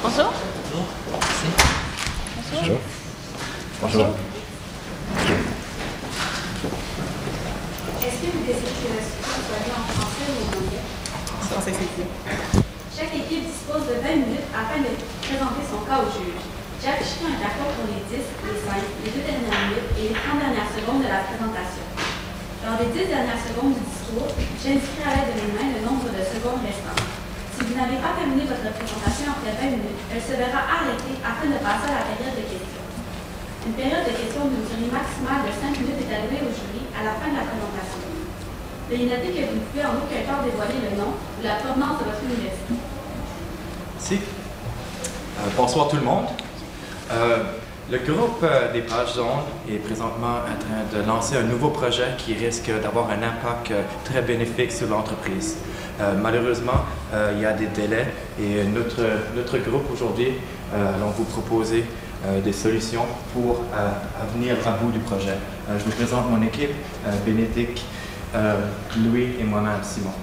Bonjour. Bonjour. Merci. Bonjour. Bonjour. Est-ce que vous désirez que la discussion soit lue en français ou en anglais? En français, c'est bien. Chaque équipe dispose de 20 minutes afin de présenter son cas au juge. Chaque chacun est d'accord pour les 10, les 5, les 2 dernières minutes et les 30 dernières secondes de la présentation. Dans les 10 dernières secondes du discours, j'indiquerai à l'aide de mes mains le nombre de secondes restantes. Si vous n'avez pas terminé votre présentation après 20 minutes, elle se verra arrêtée afin de passer à la période de questions. Une période de questions d'une durée maximale de 5 minutes est allouée au jury à la fin de la présentation. Veuillez noter que vous ne pouvez en aucun cas dévoiler le nom ou la provenance de votre université. Merci. Bonsoir tout le monde. Le groupe des Pages jaunes est présentement en train de lancer un nouveau projet qui risque d'avoir un impact très bénéfique sur l'entreprise. Malheureusement, il y a des délais et notre groupe aujourd'hui allons vous proposer des solutions pour venir à bout du projet. Je vous présente mon équipe, Bénédicte, Louis et moi-même, Simon.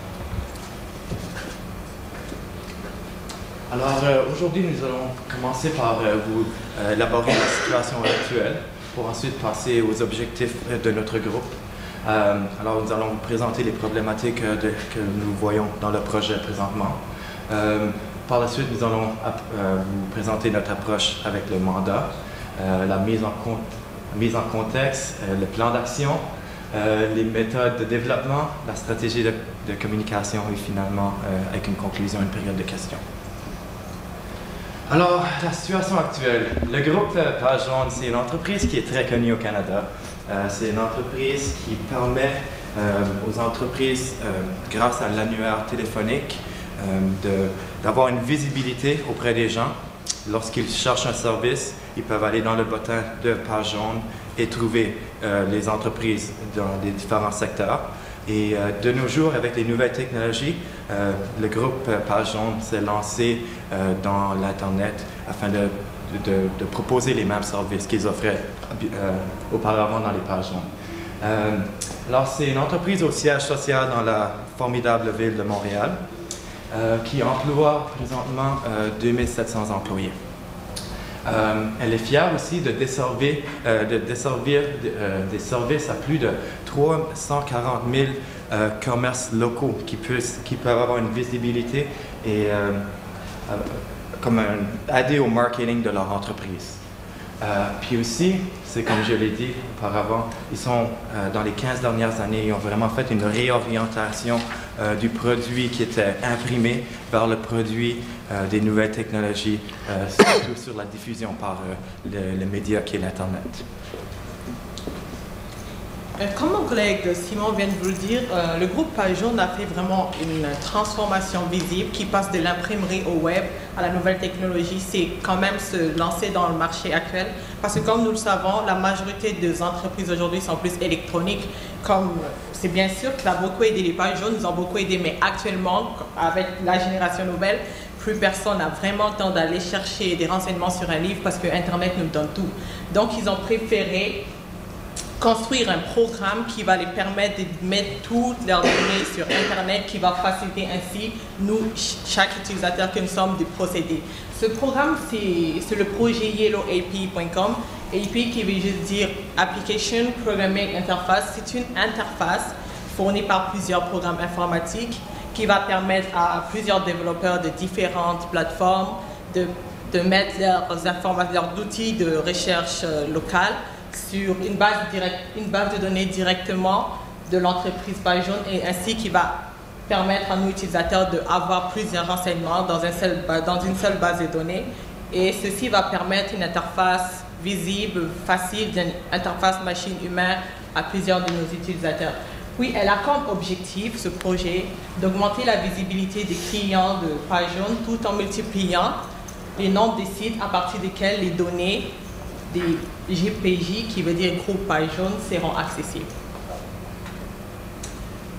Alors aujourd'hui, nous allons commencer par vous élaborer la situation actuelle pour ensuite passer aux objectifs de notre groupe. Alors nous allons vous présenter les problématiques que nous voyons dans le projet présentement. Par la suite, nous allons vous présenter notre approche avec le mandat, la mise en contexte, le plan d'action, les méthodes de développement, la stratégie de communication et finalement, avec une conclusion, une période de questions. Alors, la situation actuelle. Le groupe Pages jaunes, c'est une entreprise qui est très connue au Canada. C'est une entreprise qui permet aux entreprises, grâce à l'annuaire téléphonique, d'avoir une visibilité auprès des gens. Lorsqu'ils cherchent un service, ils peuvent aller dans le bottin de Pages jaunes et trouver les entreprises dans les différents secteurs. Et de nos jours, avec les nouvelles technologies, le groupe Pages jaunes s'est lancé dans l'Internet afin de proposer les mêmes services qu'ils offraient auparavant dans les Pages jaunes. Alors, c'est une entreprise au siège social dans la formidable ville de Montréal qui emploie présentement 2700 employés. Elle est fière aussi de desservir des services à plus de 340 000 commerces locaux qui peuvent avoir une visibilité et aider au marketing de leur entreprise. Puis aussi, c'est comme je l'ai dit auparavant, ils sont dans les 15 dernières années, ils ont vraiment fait une réorientation du produit qui était imprimé vers le produit des nouvelles technologies, surtout sur la diffusion par le média qui est l'Internet. Comme mon collègue Simon vient de vous le dire, le groupe Pages jaunes a fait vraiment une transformation visible qui passe de l'imprimerie au web à la nouvelle technologie. C'est quand même se lancer dans le marché actuel parce que comme nous le savons, la majorité des entreprises aujourd'hui sont plus électroniques. Comme c'est bien sûr que ça a beaucoup aidé les Pages jaunes, nous ont beaucoup aidé, mais actuellement, avec la génération nouvelle, plus personne n'a vraiment le temps d'aller chercher des renseignements sur un livre parce que Internet nous donne tout. Donc, ils ont préféré construire un programme qui va les permettre de mettre toutes leurs données sur Internet, qui va faciliter ainsi, nous, chaque utilisateur que nous sommes, de procéder. Ce programme, c'est le projet YellowAPI.com. API qui veut juste dire Application Programming Interface. C'est une interface fournie par plusieurs programmes informatiques qui va permettre à plusieurs développeurs de différentes plateformes de mettre leurs outils de recherche locale sur une base de données directement de l'entreprise Pages jaunes et ainsi qui va permettre à nos utilisateurs d'avoir plusieurs renseignements dans une seule base de données. Et ceci va permettre une interface visible, facile, d'une interface machine-humain à plusieurs de nos utilisateurs. Oui, elle a comme objectif, ce projet, d'augmenter la visibilité des clients de Pages jaunes tout en multipliant les nombres de sites à partir desquels les données des GPJ, qui veut dire groupe Pages jaunes, seront accessibles.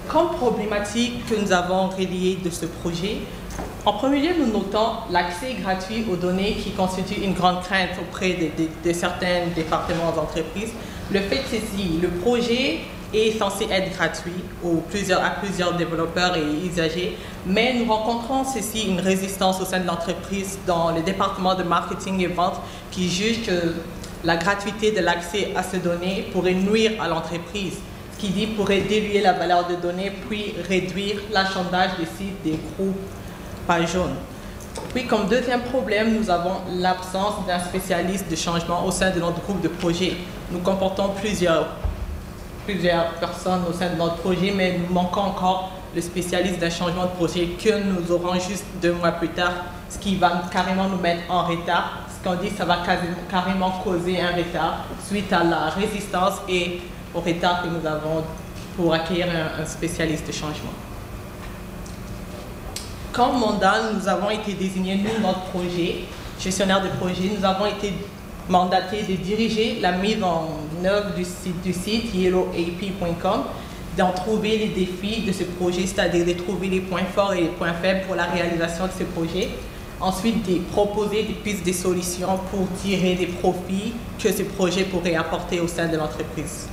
Comme problématique que nous avons reliée de ce projet, en premier lieu, nous notons l'accès gratuit aux données qui constitue une grande crainte auprès de certains départements d'entreprise. Le fait que le projet est censé être gratuit à plusieurs développeurs et usagers, mais nous rencontrons ceci une résistance au sein de l'entreprise dans le département de marketing et vente qui juge que la gratuité de l'accès à ces données pourrait nuire à l'entreprise, ce qui dit pourrait diluer la valeur des données puis réduire l'achalandage des sites des groupes pages jaunes. Puis, comme deuxième problème, nous avons l'absence d'un spécialiste de changement au sein de notre groupe de projet. Nous comportons plusieurs personnes au sein de notre projet, mais nous manquons encore le spécialiste d'un changement de projet que nous aurons juste 2 mois plus tard, ce qui va carrément nous mettre en retard. Ce qu'on dit, ça va carrément causer un retard suite à la résistance et au retard que nous avons pour accueillir un spécialiste de changement. Comme mandat, nous avons été désignés, nous, notre projet, gestionnaire de projet, nous avons été mandatés de diriger la mise en œuvre du site yellowap.com, d'en trouver les défis de ce projet, c'est-à-dire de trouver les points forts et les points faibles pour la réalisation de ce projet. Ensuite, de proposer des pistes de solutions pour tirer des profits que ce projet pourrait apporter au sein de l'entreprise.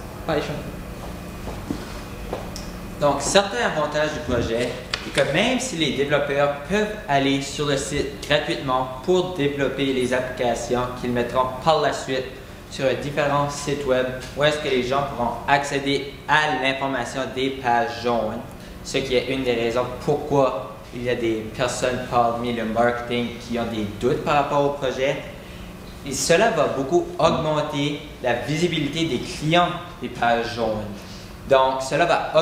Donc, certains avantages du projet est que même si les développeurs peuvent aller sur le site gratuitement pour développer les applications qu'ils mettront par la suite sur différents sites web où est-ce que les gens pourront accéder à l'information des pages jaunes, ce qui est une des raisons pourquoi il y a des personnes parmi le marketing qui ont des doutes par rapport au projet. Et cela va beaucoup augmenter la visibilité des clients des pages jaunes. Donc, cela va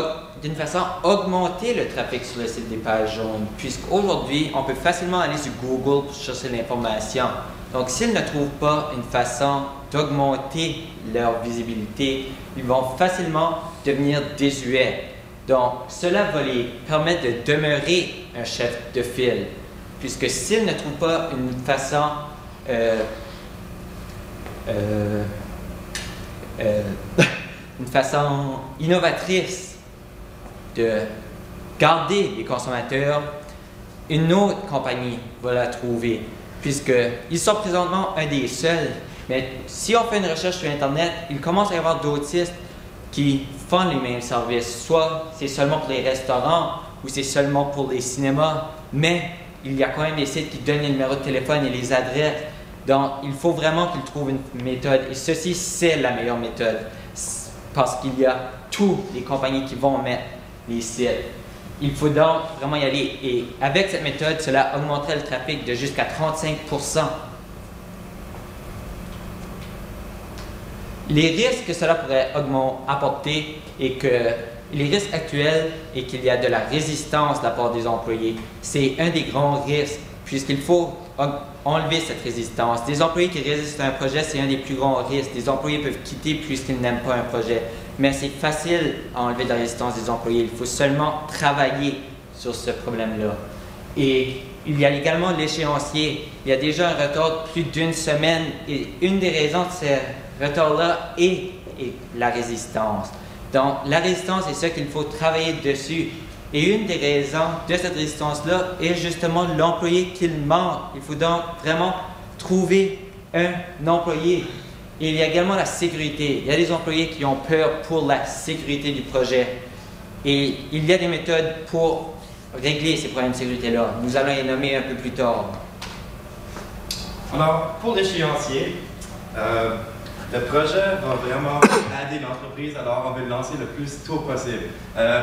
d'une façon augmenter le trafic sur le site des pages jaunes, puisqu'aujourd'hui, on peut facilement aller sur Google pour chercher l'information. Donc, s'ils ne trouvent pas une façon d'augmenter leur visibilité, ils vont facilement devenir désuets. Donc, cela va les permettre de demeurer un chef de file, puisque s'ils ne trouvent pas une façon une façon innovatrice de garder les consommateurs, une autre compagnie va la trouver, puisqu'ils sont présentement un des seuls. Mais si on fait une recherche sur Internet, il commence à y avoir d'autres sites qui font les mêmes services. Soit c'est seulement pour les restaurants ou c'est seulement pour les cinémas, mais il y a quand même des sites qui donnent les numéros de téléphone et les adresses. Donc, il faut vraiment qu'ils trouvent une méthode, et ceci, c'est la meilleure méthode, parce qu'il y a toutes les compagnies qui vont mettre les sites. Il faut donc vraiment y aller, et avec cette méthode, cela augmenterait le trafic de jusqu'à 35%. Les risques que cela pourrait apporter et que les risques actuels et qu'il y a de la résistance de la part des employés, c'est un des grands risques, puisqu'il faut enlever cette résistance. Des employés qui résistent à un projet, c'est un des plus grands risques. Des employés peuvent quitter puisqu'ils n'aiment pas un projet. Mais c'est facile à enlever de la résistance des employés. Il faut seulement travailler sur ce problème-là. Et il y a également l'échéancier. Il y a déjà un retard de plus d'une semaine. Et une des raisons de ce retard-là est la résistance. Donc, la résistance, c'est ce qu'il faut travailler dessus. Et une des raisons de cette résistance-là est justement l'employé qu'il manque. Il faut donc vraiment trouver un employé. Et il y a également la sécurité. Il y a des employés qui ont peur pour la sécurité du projet. Et il y a des méthodes pour régler ces problèmes de sécurité-là. Nous allons les nommer un peu plus tard. Alors, pour l'échéancier, le projet va vraiment aider l'entreprise, alors on va le lancer le plus tôt possible.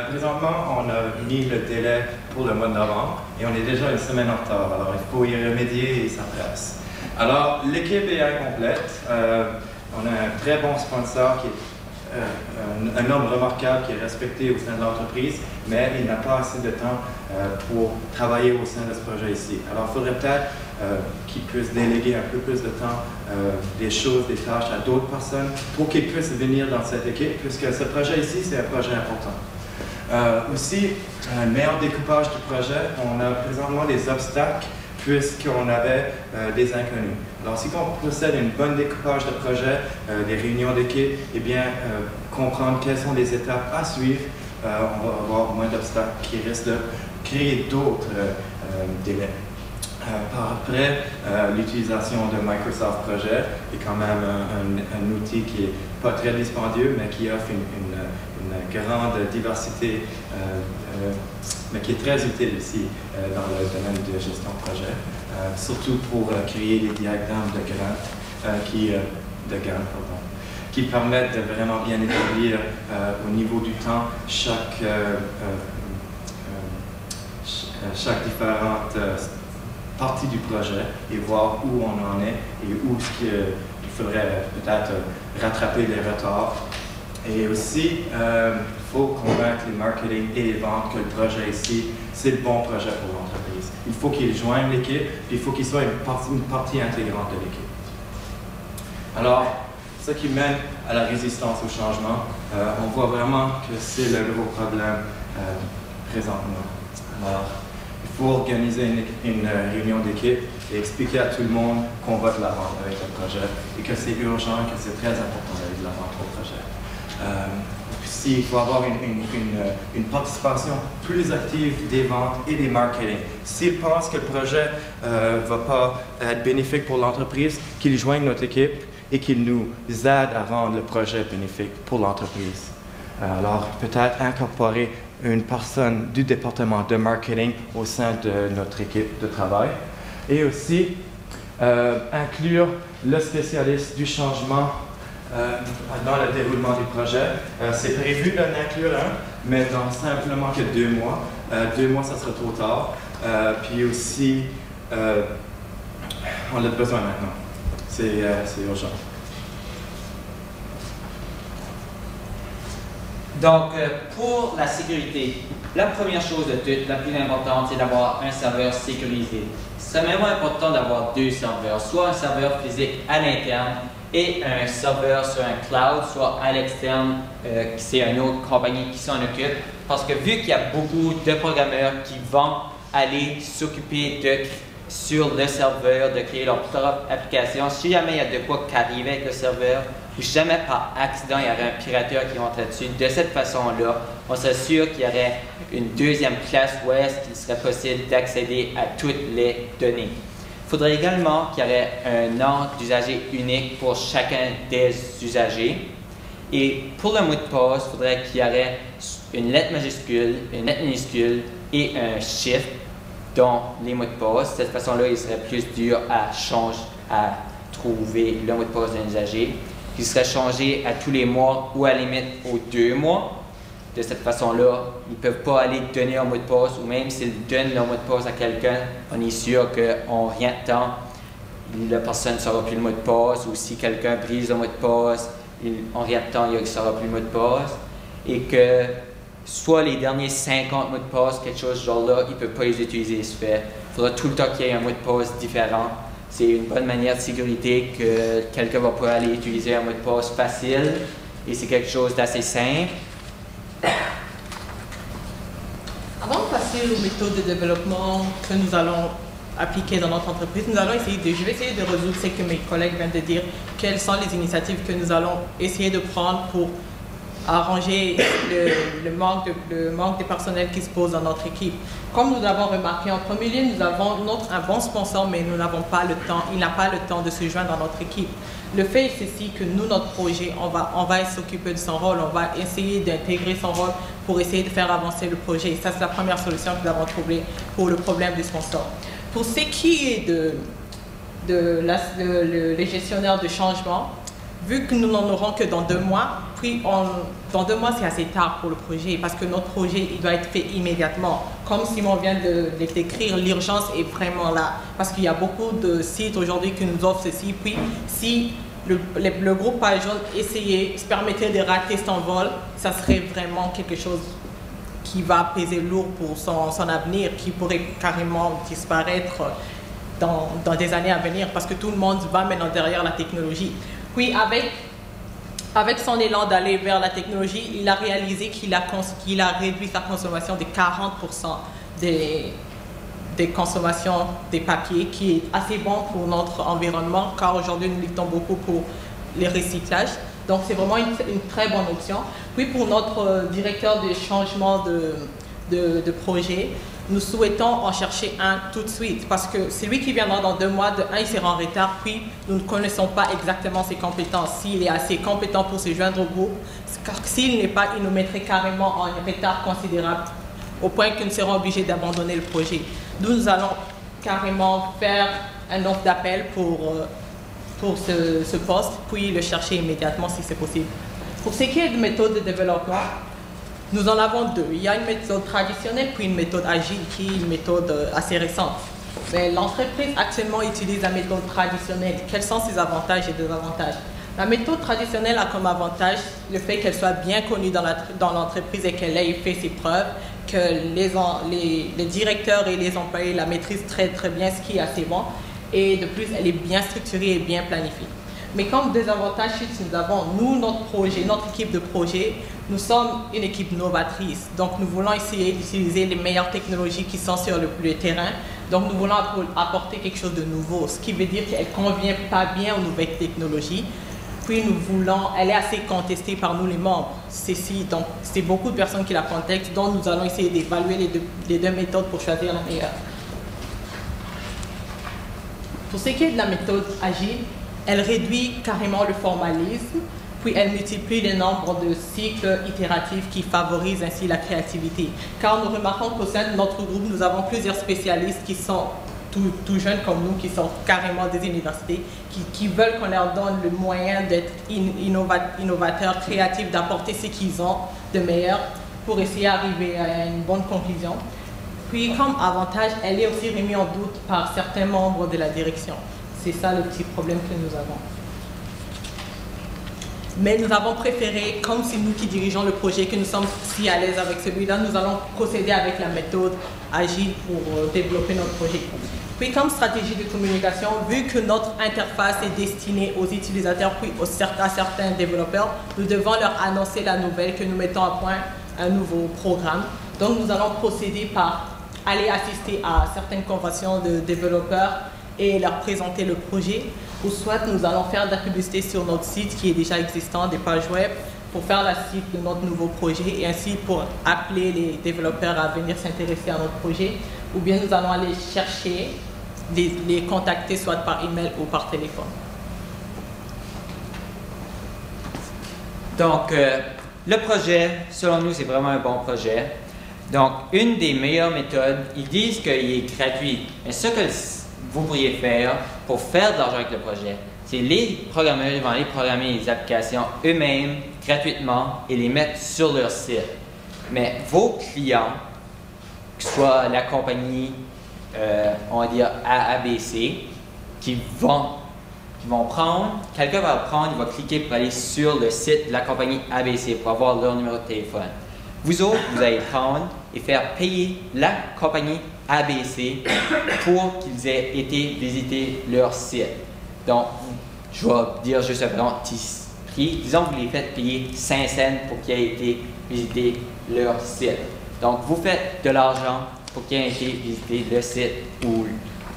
Présentement, on a mis le délai pour le mois de novembre et on est déjà une semaine en retard, alors il faut y remédier et ça presse. Alors, l'équipe est incomplète. On a un très bon sponsor qui est un homme remarquable qui est respecté au sein de l'entreprise, mais il n'a pas assez de temps pour travailler au sein de ce projet ici. Alors, il faudrait peut-être qu'il puisse déléguer un peu plus de temps des choses, des tâches à d'autres personnes pour qu'ils puissent venir dans cette équipe, puisque ce projet ici, c'est un projet important. Aussi, un meilleur découpage du projet, on a présentement des obstacles puisqu'on avait des inconnus. Alors, si on possède une bonne découpage de projet, des réunions d'équipe, eh bien, comprendre quelles sont les étapes à suivre, on va avoir moins d'obstacles qui risquent de créer d'autres délais. Par après, l'utilisation de Microsoft Project est quand même un outil qui n'est pas très dispendieux, mais qui offre une grande diversité, mais qui est très utile ici dans le domaine de gestion de projet, surtout pour créer des diagrammes de Gantt, qui permettent de vraiment bien établir au niveau du temps chaque différente partie du projet et voir où on en est et où il faudrait peut-être rattraper les retards. Et aussi, il faut convaincre les marketing et les ventes que le projet ici, c'est le bon projet pour l'entreprise. Il faut qu'il joigne l'équipe, puis il faut qu'il soit une partie intégrante de l'équipe. Alors, ce qui mène à la résistance au changement, on voit vraiment que c'est le gros problème présentement. Alors, il faut organiser une réunion d'équipe et expliquer à tout le monde qu'on va de l'avant avec le projet et que c'est urgent et que c'est très important d'aller de l'avant pour le projet. Aussi, il faut avoir une participation plus active des ventes et des marketing. S'ils pensent que le projet ne va pas être bénéfique pour l'entreprise, qu'ils joignent notre équipe et qu'ils nous aident à rendre le projet bénéfique pour l'entreprise. Alors, peut-être incorporer une personne du département de marketing au sein de notre équipe de travail et aussi inclure le spécialiste du changement dans le déroulement du projet. C'est prévu d'en inclure un, mais dans simplement que 2 mois. 2 mois, ça sera trop tard. Puis aussi, on a besoin maintenant. C'est urgent. Donc, pour la sécurité, la première chose de toute, la plus importante, c'est d'avoir un serveur sécurisé. C'est vraiment important d'avoir 2 serveurs, soit un serveur physique à l'interne et un serveur sur un cloud, soit à l'externe, c'est une autre compagnie qui s'en occupe. Parce que vu qu'il y a beaucoup de programmeurs qui vont aller s'occuper sur le serveur, de créer leur propre application, si jamais il y a de quoi qui arrive avec le serveur, ou si jamais par accident il y aurait un pirateur qui rentrait dessus, de cette façon-là, on s'assure qu'il y aurait une deuxième place où est-ce qu'il serait possible d'accéder à toutes les données. Il faudrait également qu'il y aurait un nom d'usager unique pour chacun des usagers. Et pour le mot de passe, il faudrait qu'il y aurait une lettre majuscule, une lettre minuscule et un chiffre dans les mots de passe. De cette façon-là, il serait plus dur à trouver le mot de passe d'un usager. Il serait changé à tous les mois ou à la limite aux 2 mois. De cette façon-là, ils ne peuvent pas aller donner un mot de passe ou même s'ils donnent leur mot de passe à quelqu'un, on est sûr qu'en rien de temps, la personne ne saura plus le mot de passe ou si quelqu'un brise le mot de passe, en rien de temps, il ne saura plus le mot de passe. Et que soit les derniers 50 mots de passe, quelque chose de ce genre-là, il ne peut pas les utiliser. Il faudra tout le temps qu'il y ait un mot de passe différent. C'est une bonne manière de sécurité que quelqu'un va pouvoir aller utiliser un mot de passe facile et c'est quelque chose d'assez simple. Avant de passer aux méthodes de développement que nous allons appliquer dans notre entreprise, je vais essayer de résoudre ce que mes collègues viennent de dire, quelles sont les initiatives que nous allons essayer de prendre pour arranger le manque de personnel qui se pose dans notre équipe. Comme nous l'avons remarqué en premier lieu, nous avons un bon sponsor, mais nous n'avons pas le temps, il n'a pas le temps de se joindre dans notre équipe. Le fait est ceci que nous, notre projet, on va s'occuper de son rôle, on va essayer d'intégrer son rôle pour essayer de faire avancer le projet. Et ça, c'est la première solution que nous avons trouvée pour le problème du sponsor. Pour ce qui est les gestionnaires de changement, vu que nous n'en aurons que dans 2 mois, puis dans 2 mois, c'est assez tard pour le projet parce que notre projet, il doit être fait immédiatement. Comme Simon vient de l'écrire, l'urgence est vraiment là parce qu'il y a beaucoup de sites aujourd'hui qui nous offrent ceci. Puis, si le groupe Page Jaune se permettait de rater son vol, ça serait vraiment quelque chose qui va peser lourd pour son avenir, qui pourrait carrément disparaître dans des années à venir parce que tout le monde va maintenant derrière la technologie. Puis avec son élan d'aller vers la technologie, il a réalisé qu'il a réduit sa consommation de 40% des consommations des papiers, qui est assez bon pour notre environnement, car aujourd'hui nous luttons beaucoup pour les recyclages. Donc c'est vraiment une très bonne option. Puis pour notre directeur de changement de projet, nous souhaitons en chercher un tout de suite parce que celui qui viendra dans 2 mois, il sera en retard, puis nous ne connaissons pas exactement ses compétences, s'il est assez compétent pour se joindre au groupe, car s'il n'est pas, il nous mettrait carrément en retard considérable au point que nous serons obligés d'abandonner le projet. Nous allons carrément faire un offre d'appel pour ce poste, puis le chercher immédiatement si c'est possible. Pour ce qui est de méthode de développement, nous en avons 2. Il y a une méthode traditionnelle, puis une méthode agile, qui est une méthode assez récente. Mais l'entreprise actuellement utilise la méthode traditionnelle. Quels sont ses avantages et désavantages? La méthode traditionnelle a comme avantage le fait qu'elle soit bien connue dans l'entreprise et qu'elle ait fait ses preuves, que les directeurs et les employés la maîtrisent très très bien, ce qui est assez bon. Et de plus, elle est bien structurée et bien planifiée. Mais comme désavantage, nous avons, notre équipe de projet, nous sommes une équipe novatrice. Donc, nous voulons essayer d'utiliser les meilleures technologies qui sont sur le terrain. Donc, nous voulons apporter quelque chose de nouveau, ce qui veut dire qu'elle ne convient pas bien aux nouvelles technologies. Puis, elle est assez contestée par nous, les membres. Donc, c'est beaucoup de personnes qui la contestent, donc nous allons essayer d'évaluer les deux méthodes pour choisir la meilleure. Pour ce qui est de la méthode agile, elle réduit carrément le formalisme, puis elle multiplie le nombre de cycles itératifs qui favorisent ainsi la créativité. Car nous remarquons qu'au sein de notre groupe, nous avons plusieurs spécialistes qui sont tout jeunes comme nous, qui sont carrément des universités, qui veulent qu'on leur donne le moyen d'être innovateurs, créatifs, d'apporter ce qu'ils ont de meilleur pour essayer d'arriver à une bonne conclusion. Puis comme avantage, elle est aussi remise en doute par certains membres de la direction. C'est ça le petit problème que nous avons. Mais nous avons préféré, comme c'est nous qui dirigeons le projet, que nous sommes si à l'aise avec celui-là, nous allons procéder avec la méthode agile pour développer notre projet. Puis comme stratégie de communication, vu que notre interface est destinée aux utilisateurs puis à certains développeurs, nous devons leur annoncer la nouvelle que nous mettons à point un nouveau programme. Donc nous allons procéder par aller assister à certaines conventions de développeurs et leur présenter le projet, ou soit nous allons faire de la publicité sur notre site qui est déjà existant, des pages web, pour faire la cible de notre nouveau projet et ainsi pour appeler les développeurs à venir s'intéresser à notre projet, ou bien nous allons aller chercher, les contacter soit par email ou par téléphone. Donc, le projet, selon nous, c'est vraiment un bon projet. Donc, une des meilleures méthodes, ils disent qu'il est gratuit. Mais ce que vous pourriez faire pour faire de l'argent avec le projet, c'est les programmeurs vont aller programmer les applications eux-mêmes gratuitement et les mettre sur leur site. Mais vos clients, que ce soit la compagnie, on va dire ABC, qui vont prendre, quelqu'un va prendre, il va cliquer pour aller sur le site de la compagnie ABC pour avoir leur numéro de téléphone. Vous autres, vous allez prendre et faire payer la compagnie ABC pour qu'ils aient été visiter leur site. Donc, je vais dire juste un petit prix. Disons que vous les faites payer 5 cents pour qu'ils aient été visiter leur site. Donc, vous faites de l'argent pour qu'ils aient été visiter le site ou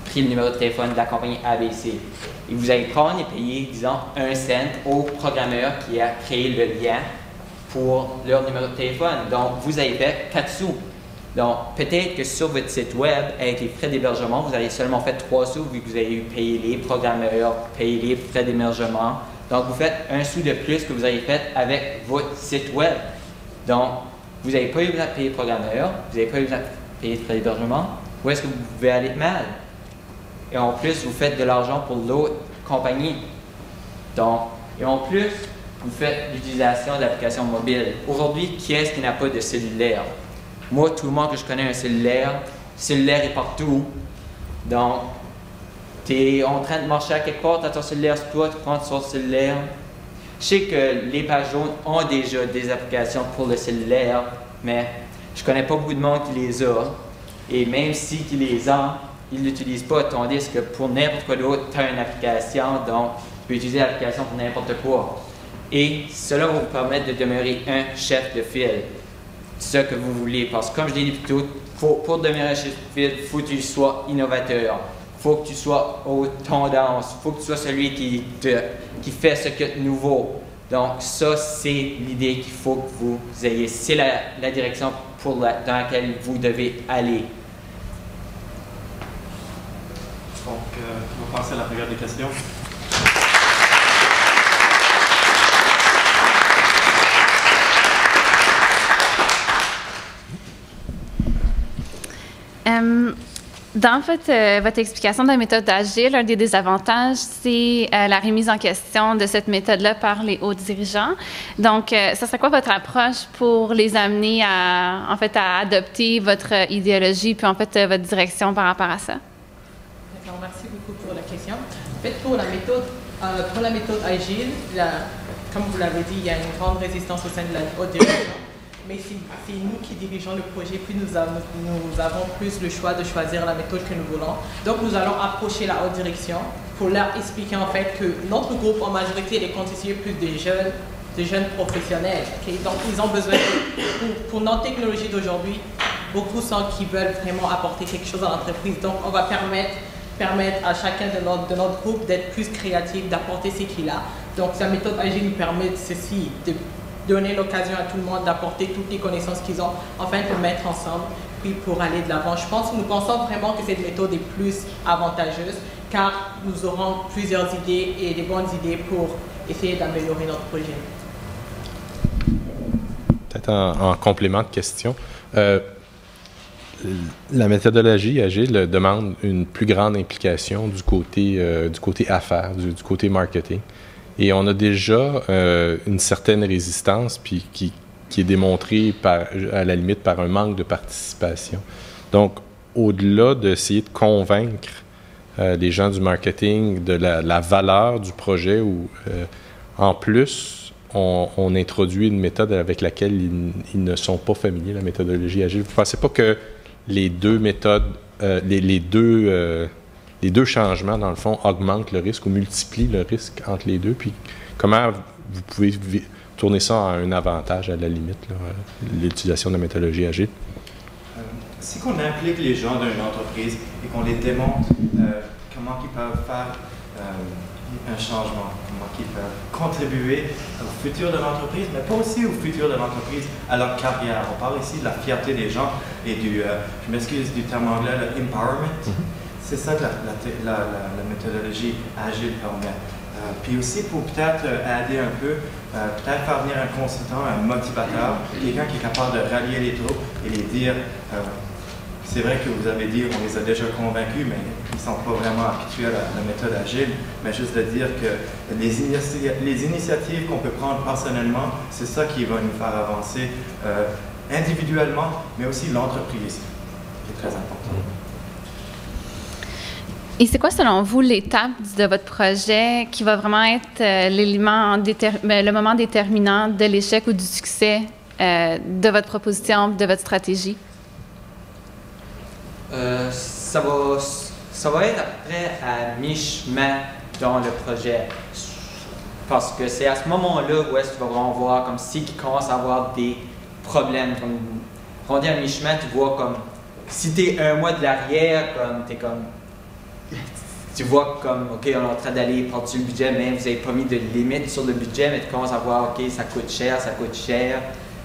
pris le numéro de téléphone de la compagnie ABC. Et vous allez prendre et payer, disons, 1 cent au programmeur qui a créé le lien pour leur numéro de téléphone. Donc, vous avez fait 4 sous. Donc, peut-être que sur votre site web, avec les frais d'hébergement, vous avez seulement fait 3 sous vu que vous avez payé les programmeurs, payé les frais d'hébergement. Donc, vous faites 1 sou de plus que vous avez fait avec votre site web. Donc, vous n'avez pas eu besoin de payer le programmeur, vous n'avez pas eu besoin de payer les frais d'hébergement. Où est-ce que vous pouvez aller mal? Et en plus, vous faites de l'argent pour l'autre compagnie. Donc, et en plus, vous faites l'utilisation de l'application mobile. Aujourd'hui, qui est-ce qui n'a pas de cellulaire? Moi, tout le monde que je connais a un cellulaire. Le cellulaire est partout. Donc, tu es en train de marcher à quelque part, tu as ton cellulaire sur toi, tu prends ton cellulaire. Je sais que les pages jaunes ont déjà des applications pour le cellulaire, mais je connais pas beaucoup de monde qui les a. Et même si tu les as, ils ne l'utilisent pas, tandis que pour n'importe quoi d'autre, tu as une application, donc tu peux utiliser l'application pour n'importe quoi. Et cela va vous permettre de demeurer un chef de file. C'est ce que vous voulez, parce que comme je l'ai dit plus tôt, pour demeurer un chef de file, il faut que tu sois innovateur. Il faut que tu sois aux tendances. Il faut que tu sois celui qui fait ce qui est nouveau. Donc ça, c'est l'idée qu'il faut que vous ayez. C'est la direction dans laquelle vous devez aller. passer à la période des questions. Dans votre explication de la méthode agile, un des désavantages, c'est la remise en question de cette méthode-là par les hauts dirigeants. Donc, ça serait quoi votre approche pour les amener à adopter votre idéologie puis votre direction par rapport à ça? D'accord, merci beaucoup pour la question. En fait, pour la méthode agile, comme vous l'avez dit, il y a une grande résistance au sein de la haute direction. Mais c'est nous qui dirigeons le projet, puis nous avons plus le choix de choisir la méthode que nous voulons. Donc nous allons approcher la haute direction pour leur expliquer en fait que notre groupe en majorité est constitué plus de jeunes professionnels. Okay? Donc ils ont besoin, pour notre technologie d'aujourd'hui, beaucoup sont qui veulent vraiment apporter quelque chose à l'entreprise. Donc on va permettre à chacun de notre groupe d'être plus créatif, d'apporter ce qu'il a. Donc la méthode agile nous permet ceci, de donner l'occasion à tout le monde d'apporter toutes les connaissances qu'ils ont, afin de mettre ensemble, puis pour aller de l'avant. Nous pensons vraiment que cette méthode est plus avantageuse, car nous aurons plusieurs idées et des bonnes idées pour essayer d'améliorer notre projet. Peut-être en complément de question, la méthodologie agile demande une plus grande implication du côté affaires, du côté marketing. Et on a déjà une certaine résistance puis qui est démontrée à la limite par un manque de participation. Donc, au-delà d'essayer de convaincre les gens du marketing de la valeur du projet, en plus, on introduit une méthode avec laquelle ils ne sont pas familiers, la méthodologie agile. Vous ne pensez pas que les deux méthodes, les deux changements, dans le fond, augmentent le risque ou multiplient le risque entre les deux? Puis comment vous pouvez tourner ça à un avantage, à la limite, l'utilisation de la méthodologie agile? Si on implique les gens d'une entreprise et qu'on les démontre comment ils peuvent faire un changement, comment ils peuvent contribuer au futur de l'entreprise, mais pas aussi au futur de l'entreprise, à leur carrière. On parle ici de la fierté des gens et je m'excuse du terme anglais, le empowerment. C'est ça que la méthodologie agile permet. Puis aussi pour peut-être aider un peu, peut-être faire venir un consultant, un motivateur, quelqu'un qui est capable de rallier les troupes et les dire, c'est vrai que vous avez dit, on les a déjà convaincus, mais ils ne sont pas vraiment habitués à la méthode agile, mais juste de dire que les initiatives qu'on peut prendre personnellement, c'est ça qui va nous faire avancer individuellement, mais aussi l'entreprise, qui est très important. Et c'est quoi, selon vous, l'étape de votre projet qui va vraiment être le moment déterminant de l'échec ou du succès de votre proposition, de votre stratégie? Ça va être à peu près à mi-chemin dans le projet. Parce que c'est à ce moment-là où est-ce que tu vas vraiment voir comme si qu'il commence à avoir des problèmes. Comme, rendu à mi-chemin, tu vois comme si tu es un mois de l'arrière, comme tu es comme. Tu vois comme, OK, on est en train d'aller par-dessus le budget, mais vous n'avez pas mis de limite sur le budget, mais tu commences à voir, OK, ça coûte cher.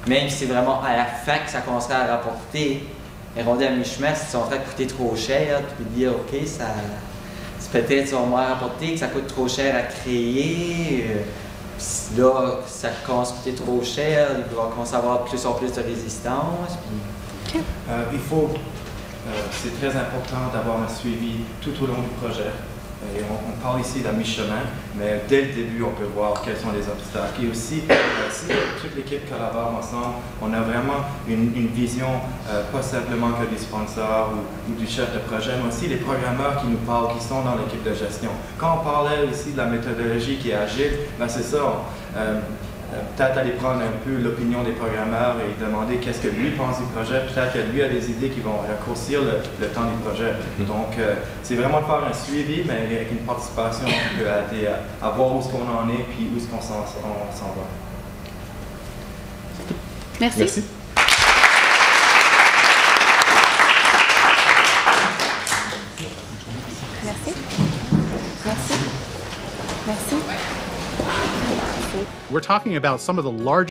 Même si c'est vraiment à la fin que ça commencerait à rapporter, et rendu à mi-chemin, si c'est en train de coûter trop cher, tu peux dire, OK, c'est peut-être ça va moins rapporter, que ça coûte trop cher à créer. Là, ça commence à coûter trop cher, il va commencer à avoir plus en plus de résistance. Puis... c'est très important d'avoir un suivi tout au long du projet. Et on parle ici de mi-chemin, mais dès le début, on peut voir quels sont les obstacles. Et aussi, si toute l'équipe collabore ensemble, on a vraiment une vision, pas simplement que des sponsors ou du chef de projet, mais aussi les programmeurs qui nous parlent, qui sont dans l'équipe de gestion. Quand on parlait aussi de la méthodologie qui est agile, ben c'est ça. Peut-être aller prendre un peu l'opinion des programmeurs et demander qu'est-ce que lui pense du projet. Peut-être que lui a des idées qui vont raccourcir le temps du projet. Donc, c'est vraiment de faire un suivi, mais avec une participation qui peut aider à voir où est-ce qu'on en est puis où est-ce qu'on s'en va. Merci. Merci. Merci. Merci. Merci. We're talking about some of the largest